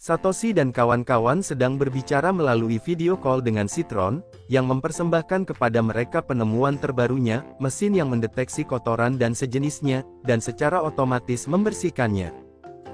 Satoshi dan kawan-kawan sedang berbicara melalui video call dengan Citron, yang mempersembahkan kepada mereka penemuan terbarunya, mesin yang mendeteksi kotoran dan sejenisnya, dan secara otomatis membersihkannya.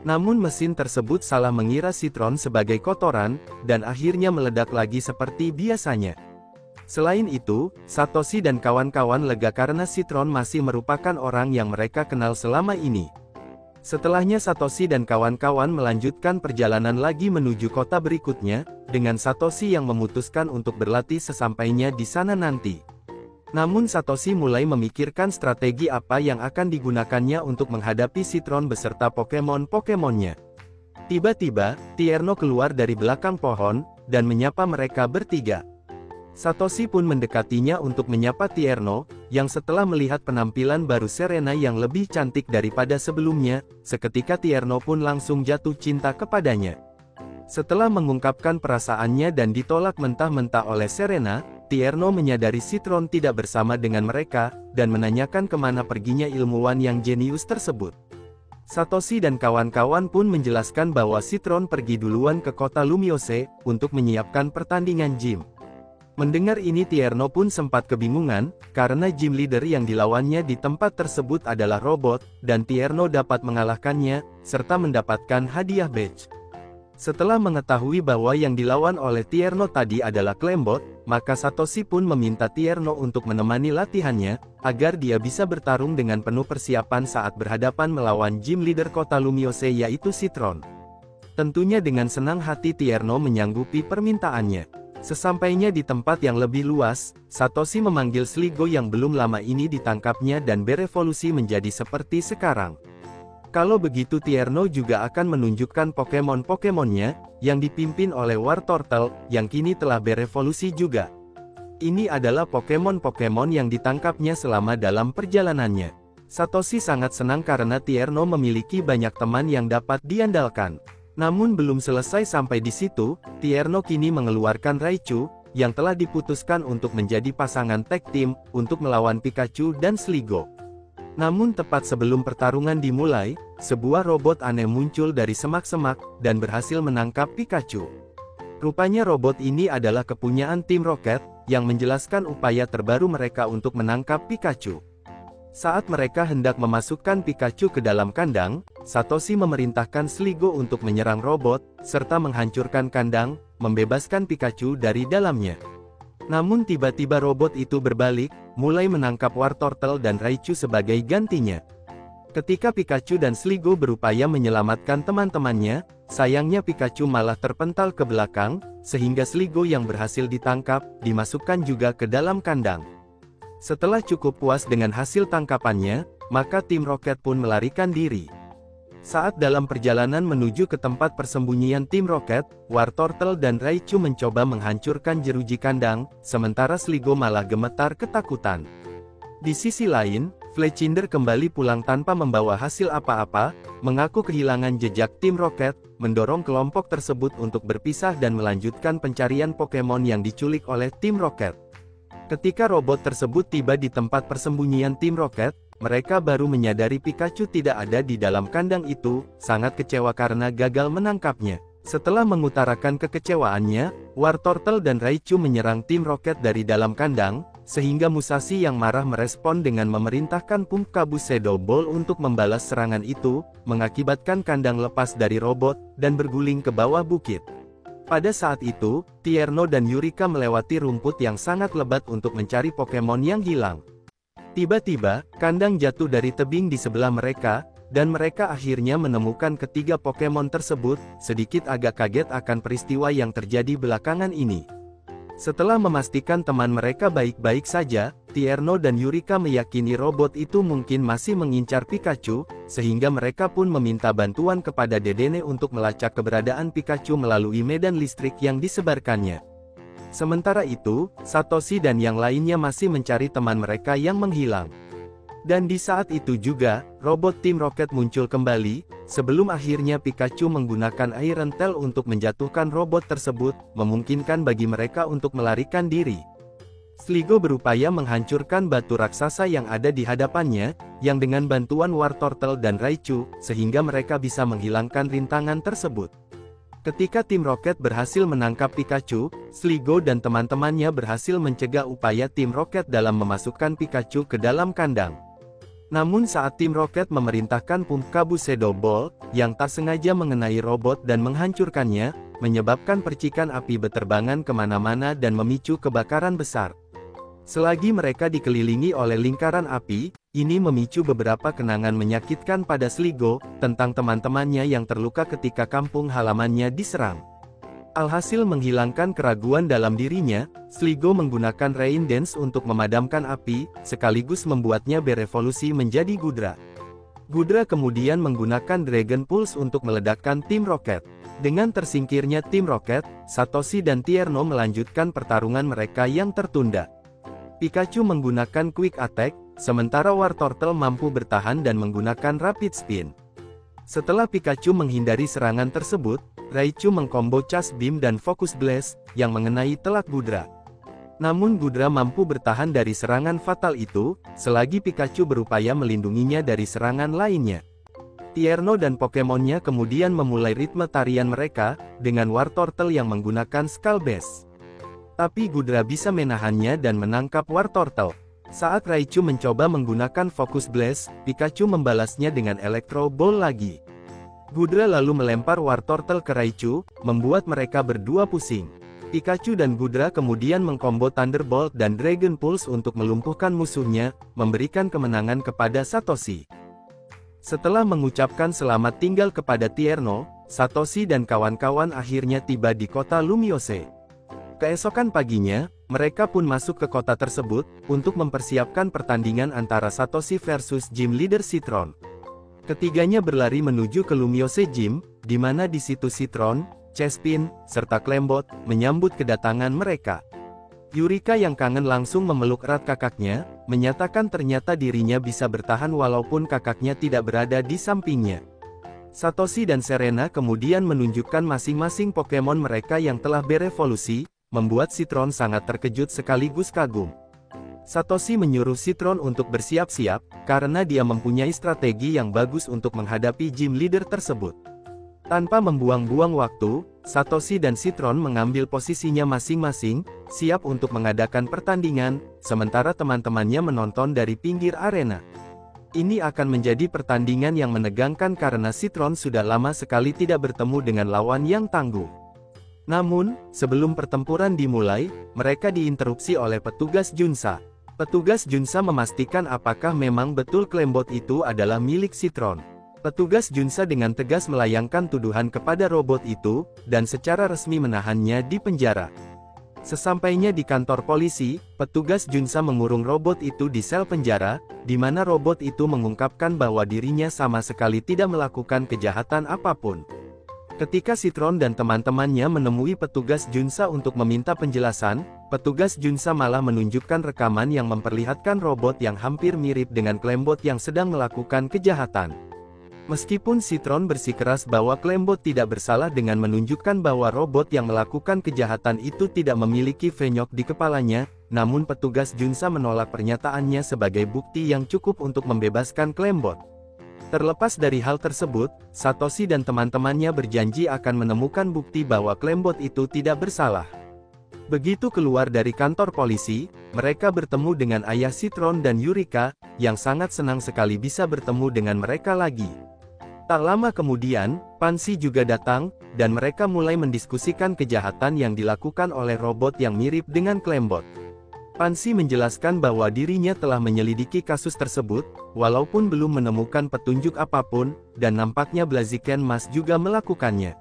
Namun mesin tersebut salah mengira Citron sebagai kotoran, dan akhirnya meledak lagi seperti biasanya. Selain itu, Satoshi dan kawan-kawan lega karena Citron masih merupakan orang yang mereka kenal selama ini. Setelahnya Satoshi dan kawan-kawan melanjutkan perjalanan lagi menuju kota berikutnya, dengan Satoshi yang memutuskan untuk berlatih sesampainya di sana nanti. Namun Satoshi mulai memikirkan strategi apa yang akan digunakannya untuk menghadapi Citron beserta Pokemon-Pokemonnya. Tiba-tiba, Tierno keluar dari belakang pohon, dan menyapa mereka bertiga. Satoshi pun mendekatinya untuk menyapa Tierno, yang setelah melihat penampilan baru Serena yang lebih cantik daripada sebelumnya, seketika Tierno pun langsung jatuh cinta kepadanya. Setelah mengungkapkan perasaannya dan ditolak mentah-mentah oleh Serena, Tierno menyadari Citron tidak bersama dengan mereka, dan menanyakan kemana perginya ilmuwan yang jenius tersebut. Satoshi dan kawan-kawan pun menjelaskan bahwa Citron pergi duluan ke kota Lumiose, untuk menyiapkan pertandingan gym. Mendengar ini Tierno pun sempat kebingungan, karena gym leader yang dilawannya di tempat tersebut adalah robot, dan Tierno dapat mengalahkannya, serta mendapatkan hadiah badge. Setelah mengetahui bahwa yang dilawan oleh Tierno tadi adalah Klembot, maka Satoshi pun meminta Tierno untuk menemani latihannya, agar dia bisa bertarung dengan penuh persiapan saat berhadapan melawan gym leader kota Lumiose yaitu Citron. Tentunya dengan senang hati Tierno menyanggupi permintaannya. Sesampainya di tempat yang lebih luas, Satoshi memanggil Sligo yang belum lama ini ditangkapnya dan berevolusi menjadi seperti sekarang. Kalau begitu Tierno juga akan menunjukkan Pokemon-Pokemonnya, yang dipimpin oleh Wartortle, yang kini telah berevolusi juga. Ini adalah Pokemon-Pokemon yang ditangkapnya selama dalam perjalanannya. Satoshi sangat senang karena Tierno memiliki banyak teman yang dapat diandalkan. Namun belum selesai sampai di situ, Tierno kini mengeluarkan Raichu, yang telah diputuskan untuk menjadi pasangan tag team, untuk melawan Pikachu dan Sligo. Namun tepat sebelum pertarungan dimulai, sebuah robot aneh muncul dari semak-semak, dan berhasil menangkap Pikachu. Rupanya robot ini adalah kepunyaan Team Rocket, yang menjelaskan upaya terbaru mereka untuk menangkap Pikachu. Saat mereka hendak memasukkan Pikachu ke dalam kandang, Satoshi memerintahkan Sligo untuk menyerang robot, serta menghancurkan kandang, membebaskan Pikachu dari dalamnya. Namun tiba-tiba robot itu berbalik, mulai menangkap Wartortle dan Raichu sebagai gantinya. Ketika Pikachu dan Sligo berupaya menyelamatkan teman-temannya, sayangnya Pikachu malah terpental ke belakang, sehingga Sligo yang berhasil ditangkap, dimasukkan juga ke dalam kandang. Setelah cukup puas dengan hasil tangkapannya, maka tim Rocket pun melarikan diri. Saat dalam perjalanan menuju ke tempat persembunyian tim Rocket, Wartortle dan Raichu mencoba menghancurkan jeruji kandang, sementara Sligo malah gemetar ketakutan. Di sisi lain, Fletchinder kembali pulang tanpa membawa hasil apa-apa, mengaku kehilangan jejak tim Rocket, mendorong kelompok tersebut untuk berpisah dan melanjutkan pencarian Pokemon yang diculik oleh tim Rocket. Ketika robot tersebut tiba di tempat persembunyian tim Rocket, mereka baru menyadari Pikachu tidak ada di dalam kandang itu, sangat kecewa karena gagal menangkapnya. Setelah mengutarakan kekecewaannya, Wartortle dan Raichu menyerang tim Rocket dari dalam kandang, sehingga Musashi yang marah merespon dengan memerintahkan Pumpkaboo Shadow Ball untuk membalas serangan itu, mengakibatkan kandang lepas dari robot, dan berguling ke bawah bukit. Pada saat itu, Tierno dan Eureka melewati rumput yang sangat lebat untuk mencari Pokemon yang hilang. Tiba-tiba, kandang jatuh dari tebing di sebelah mereka, dan mereka akhirnya menemukan ketiga Pokemon tersebut, sedikit agak kaget akan peristiwa yang terjadi belakangan ini. Setelah memastikan teman mereka baik-baik saja, Tierno dan Eureka meyakini robot itu mungkin masih mengincar Pikachu, sehingga mereka pun meminta bantuan kepada Dedenne untuk melacak keberadaan Pikachu melalui medan listrik yang disebarkannya. Sementara itu, Satoshi dan yang lainnya masih mencari teman mereka yang menghilang. Dan di saat itu juga, robot tim Rocket muncul kembali, sebelum akhirnya Pikachu menggunakan Iron Tail untuk menjatuhkan robot tersebut, memungkinkan bagi mereka untuk melarikan diri. Sligo berupaya menghancurkan batu raksasa yang ada di hadapannya, yang dengan bantuan Wartortle dan Raichu, sehingga mereka bisa menghilangkan rintangan tersebut. Ketika tim Rocket berhasil menangkap Pikachu, Sligo dan teman-temannya berhasil mencegah upaya tim Rocket dalam memasukkan Pikachu ke dalam kandang. Namun saat tim Rocket memerintahkan Pumpkabu Shadow Ball, yang tak sengaja mengenai robot dan menghancurkannya, menyebabkan percikan api beterbangan kemana-mana dan memicu kebakaran besar. Selagi mereka dikelilingi oleh lingkaran api, ini memicu beberapa kenangan menyakitkan pada Sligo, tentang teman-temannya yang terluka ketika kampung halamannya diserang. Alhasil menghilangkan keraguan dalam dirinya, Sligo menggunakan Rain Dance untuk memadamkan api, sekaligus membuatnya berevolusi menjadi Gudra. Gudra kemudian menggunakan Dragon Pulse untuk meledakkan tim Rocket. Dengan tersingkirnya tim Rocket, Satoshi dan Tierno melanjutkan pertarungan mereka yang tertunda. Pikachu menggunakan Quick Attack, sementara Wartortle mampu bertahan dan menggunakan Rapid Spin. Setelah Pikachu menghindari serangan tersebut, Raichu mengkombo Charge Beam dan Focus Blast, yang mengenai telak Gudra. Namun Gudra mampu bertahan dari serangan fatal itu, selagi Pikachu berupaya melindunginya dari serangan lainnya. Tierno dan Pokemonnya kemudian memulai ritme tarian mereka, dengan Wartortle yang menggunakan Skull Bash. Tapi Gudra bisa menahannya dan menangkap Wartortle. Saat Raichu mencoba menggunakan Focus Blast, Pikachu membalasnya dengan Electro Ball lagi. Gudra lalu melempar Wartortle ke Raichu, membuat mereka berdua pusing. Pikachu dan Gudra kemudian mengkombo Thunderbolt dan Dragon Pulse untuk melumpuhkan musuhnya, memberikan kemenangan kepada Satoshi. Setelah mengucapkan selamat tinggal kepada Tierno, Satoshi dan kawan-kawan akhirnya tiba di kota Lumiose. Keesokan paginya, mereka pun masuk ke kota tersebut, untuk mempersiapkan pertandingan antara Satoshi versus Gym Leader Citron. Ketiganya berlari menuju ke Lumiose Gym, di mana di situ Citron, Chespin, serta Klembot, menyambut kedatangan mereka. Yurika yang kangen langsung memeluk erat kakaknya, menyatakan ternyata dirinya bisa bertahan walaupun kakaknya tidak berada di sampingnya. Satoshi dan Serena kemudian menunjukkan masing-masing Pokemon mereka yang telah berevolusi, membuat Citron sangat terkejut sekaligus kagum. Satoshi menyuruh Citron untuk bersiap-siap, karena dia mempunyai strategi yang bagus untuk menghadapi gym leader tersebut. Tanpa membuang-buang waktu, Satoshi dan Citron mengambil posisinya masing-masing, siap untuk mengadakan pertandingan, sementara teman-temannya menonton dari pinggir arena. Ini akan menjadi pertandingan yang menegangkan karena Citron sudah lama sekali tidak bertemu dengan lawan yang tangguh. Namun, sebelum pertempuran dimulai, mereka diinterupsi oleh petugas Junsa. Petugas Junsa memastikan apakah memang betul Klembot itu adalah milik Citron. Petugas Junsa dengan tegas melayangkan tuduhan kepada robot itu, dan secara resmi menahannya di penjara. Sesampainya di kantor polisi, petugas Junsa mengurung robot itu di sel penjara, di mana robot itu mengungkapkan bahwa dirinya sama sekali tidak melakukan kejahatan apapun. Ketika Citron dan teman-temannya menemui petugas Junsa untuk meminta penjelasan, petugas Junsa malah menunjukkan rekaman yang memperlihatkan robot yang hampir mirip dengan Klembot yang sedang melakukan kejahatan. Meskipun Citron bersikeras bahwa Klembot tidak bersalah dengan menunjukkan bahwa robot yang melakukan kejahatan itu tidak memiliki fenyok di kepalanya, namun petugas Junsa menolak pernyataannya sebagai bukti yang cukup untuk membebaskan Klembot. Terlepas dari hal tersebut, Satoshi dan teman-temannya berjanji akan menemukan bukti bahwa Klembot itu tidak bersalah. Begitu keluar dari kantor polisi, mereka bertemu dengan ayah Citron dan Yurika, yang sangat senang sekali bisa bertemu dengan mereka lagi. Tak lama kemudian, Pansy juga datang, dan mereka mulai mendiskusikan kejahatan yang dilakukan oleh robot yang mirip dengan Klembot. Pansy menjelaskan bahwa dirinya telah menyelidiki kasus tersebut, walaupun belum menemukan petunjuk apapun, dan nampaknya Blaziken Mas juga melakukannya.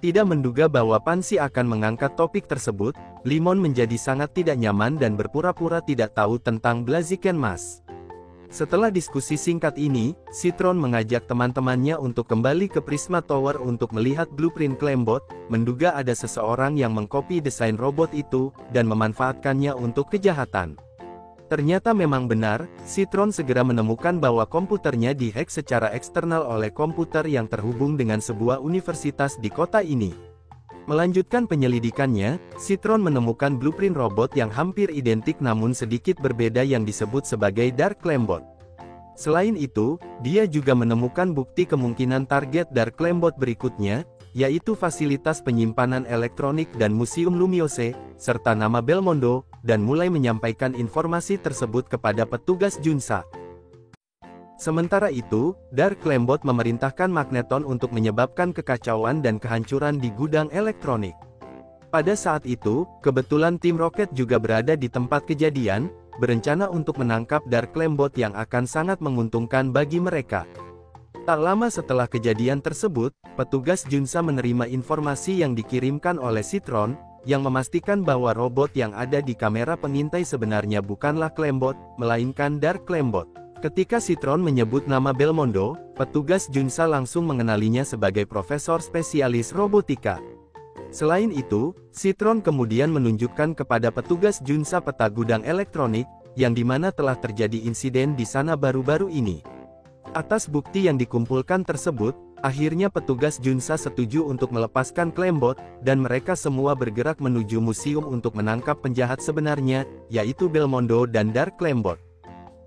Tidak menduga bahwa Pansy akan mengangkat topik tersebut, Limon menjadi sangat tidak nyaman dan berpura-pura tidak tahu tentang Blaziken Mas. Setelah diskusi singkat ini, Citron mengajak teman-temannya untuk kembali ke Prisma Tower untuk melihat blueprint Klembot, menduga ada seseorang yang mengkopi desain robot itu, dan memanfaatkannya untuk kejahatan. Ternyata memang benar, Citron segera menemukan bahwa komputernya dihack secara eksternal oleh komputer yang terhubung dengan sebuah universitas di kota ini. Melanjutkan penyelidikannya, Citron menemukan blueprint robot yang hampir identik namun sedikit berbeda yang disebut sebagai Dark Klembot. Selain itu, dia juga menemukan bukti kemungkinan target Dark Klembot berikutnya, yaitu fasilitas penyimpanan elektronik dan Museum Lumiose, serta nama Belmondo, dan mulai menyampaikan informasi tersebut kepada petugas Junsa. Sementara itu, Dark Lambot memerintahkan Magneton untuk menyebabkan kekacauan dan kehancuran di gudang elektronik. Pada saat itu, kebetulan tim Rocket juga berada di tempat kejadian, berencana untuk menangkap Dark Lambot yang akan sangat menguntungkan bagi mereka. Tak lama setelah kejadian tersebut, petugas Junsa menerima informasi yang dikirimkan oleh Citron, yang memastikan bahwa robot yang ada di kamera pengintai sebenarnya bukanlah Lambot, melainkan Dark Lambot. Ketika Citron menyebut nama Belmondo, petugas Junsa langsung mengenalinya sebagai profesor spesialis robotika. Selain itu, Citron kemudian menunjukkan kepada petugas Junsa peta gudang elektronik, yang dimana telah terjadi insiden di sana baru-baru ini. Atas bukti yang dikumpulkan tersebut, akhirnya petugas Junsa setuju untuk melepaskan Lambot, dan mereka semua bergerak menuju museum untuk menangkap penjahat sebenarnya, yaitu Belmondo dan Dark Lambot.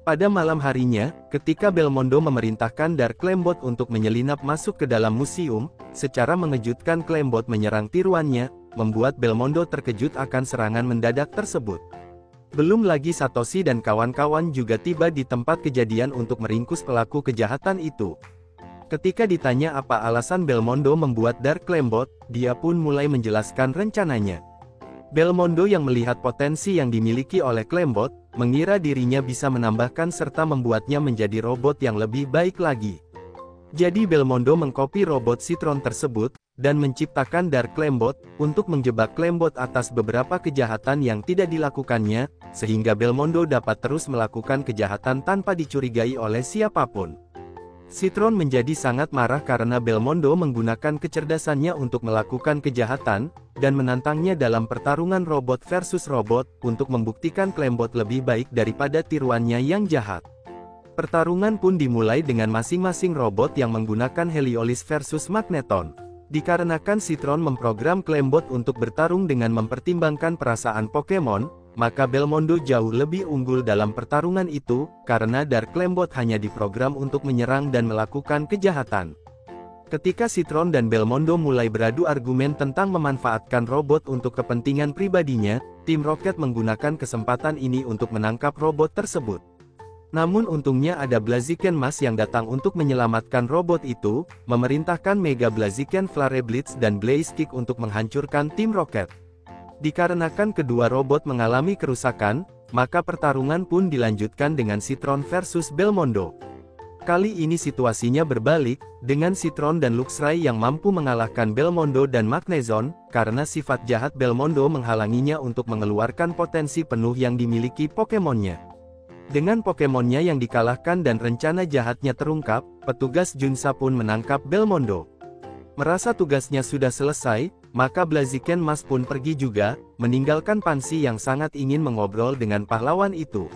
Pada malam harinya, ketika Belmondo memerintahkan Dark Lambot untuk menyelinap masuk ke dalam museum, secara mengejutkan Lambot menyerang tiruannya, membuat Belmondo terkejut akan serangan mendadak tersebut. Belum lagi Satoshi dan kawan-kawan juga tiba di tempat kejadian untuk meringkus pelaku kejahatan itu. Ketika ditanya apa alasan Belmondo membuat Dark Lambot, dia pun mulai menjelaskan rencananya. Belmondo yang melihat potensi yang dimiliki oleh Lambot, mengira dirinya bisa menambahkan serta membuatnya menjadi robot yang lebih baik lagi. Jadi Belmondo mengkopi robot Citron tersebut, dan menciptakan Dark Lambot, untuk menjebak Lambot atas beberapa kejahatan yang tidak dilakukannya, sehingga Belmondo dapat terus melakukan kejahatan tanpa dicurigai oleh siapapun. Citron menjadi sangat marah karena Belmondo menggunakan kecerdasannya untuk melakukan kejahatan, dan menantangnya dalam pertarungan robot versus robot, untuk membuktikan Lambot lebih baik daripada tiruannya yang jahat. Pertarungan pun dimulai dengan masing-masing robot yang menggunakan Heliolis versus Magneton. Dikarenakan Citron memprogram Lambot untuk bertarung dengan mempertimbangkan perasaan Pokemon, maka Belmondo jauh lebih unggul dalam pertarungan itu, karena Dark Lambot hanya diprogram untuk menyerang dan melakukan kejahatan. Ketika Citron dan Belmondo mulai beradu argumen tentang memanfaatkan robot untuk kepentingan pribadinya, tim Rocket menggunakan kesempatan ini untuk menangkap robot tersebut. Namun untungnya ada Blaziken Mask yang datang untuk menyelamatkan robot itu, memerintahkan Mega Blaziken Flare Blitz dan Blaze Kick untuk menghancurkan tim Rocket. Dikarenakan kedua robot mengalami kerusakan, maka pertarungan pun dilanjutkan dengan Citron versus Belmondo. Kali ini situasinya berbalik, dengan Citron dan Luxray yang mampu mengalahkan Belmondo dan Magnezone, karena sifat jahat Belmondo menghalanginya untuk mengeluarkan potensi penuh yang dimiliki Pokemonnya. Dengan Pokemonnya yang dikalahkan dan rencana jahatnya terungkap, petugas Junsa pun menangkap Belmondo. Merasa tugasnya sudah selesai, maka Blaziken Mask pun pergi juga, meninggalkan Pansy yang sangat ingin mengobrol dengan pahlawan itu.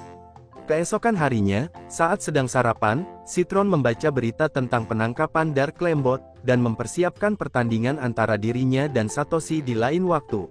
Keesokan harinya, saat sedang sarapan, Citron membaca berita tentang penangkapan Dark Lambot, dan mempersiapkan pertandingan antara dirinya dan Satoshi di lain waktu.